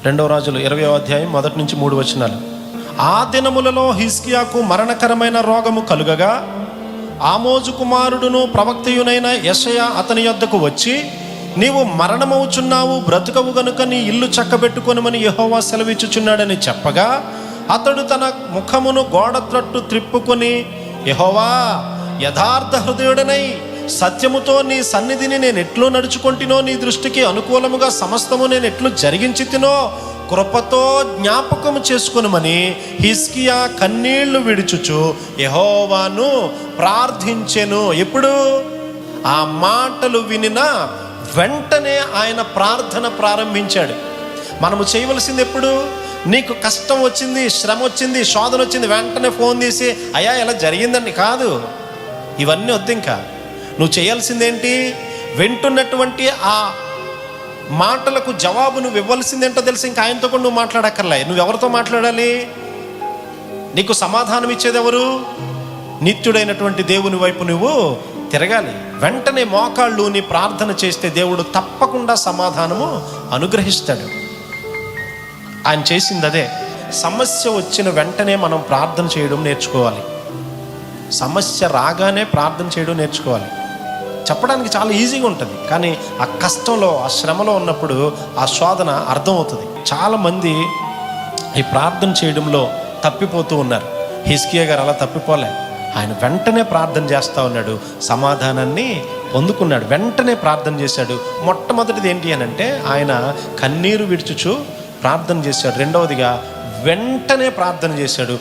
రెండవ రాజులు 20వ అధ్యాయం 1-3 వచనాలు. ఆ దినములలో హిజ్కియాకు మరణకరమైన రోగము కలుగగా ఆమోజు కుమారుడును ప్రవక్తయునైన యెషయా అతని యొద్దకు వచ్చి, నీవు మరణమవుచున్నావు, బ్రతుకవు గనుక నీ ఇల్లు చక్కబెట్టుకొనుమని యెహోవా సెలవిచ్చుచున్నాడని చెప్పగా, అతడు తన ముఖమును గోడ త్రట్టు త్రిప్పుకొని, యెహోవా, యథార్థ హృదయుడనై సత్యముతో నీ సన్నిధిని నేను ఎట్లు నడుచుకొంటినో, నీ దృష్టికి అనుకూలముగా సమస్తము నేను ఎట్లు జరిగించి తినో కృపతో జ్ఞాపకము చేసుకొనుమని హిజ్కియా కన్నీళ్లు విడుచుచు యెహోవాను ప్రార్థించెను. ఎప్పుడు? ఆ మాటలు వినిన వెంటనే ఆయన ప్రార్థన ప్రారంభించాడు. మనము చేయవలసింది ఎప్పుడు? నీకు కష్టం వచ్చింది, శ్రమ వచ్చింది, శోధన వచ్చింది, వెంటనే ఫోన్ తీసి అయ్యా ఇలా జరిగిందండి కాదు. ఇవన్నీ వద్దు. ఇంకా నువ్వు చేయాల్సిందేంటి? వింటున్నటువంటి ఆ మాటలకు జవాబు నువ్వు ఇవ్వాల్సిందేంటో తెలిసి ఇంకా ఆయనతో కూడా నువ్వు మాట్లాడక్కర్లే. నువ్వు ఎవరితో మాట్లాడాలి? నీకు సమాధానం ఇచ్చేది ఎవరు? నిత్యుడైనటువంటి దేవుని వైపు నువ్వు తిరగాలి. వెంటనే మోకాళ్ళు నీ ప్రార్థన చేస్తే దేవుడు తప్పకుండా సమాధానము అనుగ్రహిస్తాడు. ఆయన చేసింది అదే. సమస్య వచ్చిన వెంటనే మనం ప్రార్థన చేయడం నేర్చుకోవాలి. సమస్య రాగానే ప్రార్థన చేయడం నేర్చుకోవాలి. చెప్పడానికి చాలా ఈజీగా ఉంటుంది, కానీ ఆ కష్టంలో, ఆ శ్రమలో ఉన్నప్పుడు ఆ శోధన అర్థమవుతుంది. చాలామంది ఈ ప్రార్థన చేయడంలో తప్పిపోతూ ఉన్నారు. హిజ్కియా గారు అలా తప్పిపోలే. ఆయన వెంటనే ప్రార్థన చేస్తూ ఉన్నాడు, సమాధానాన్ని పొందుకున్నాడు. వెంటనే ప్రార్థన చేశాడు. మొట్టమొదటిది ఏంటి అని అంటే ఆయన కన్నీరు విడుచుచు ప్రార్థన చేశాడు. రెండవదిగా వెంటనే ప్రార్థన చేశాడు.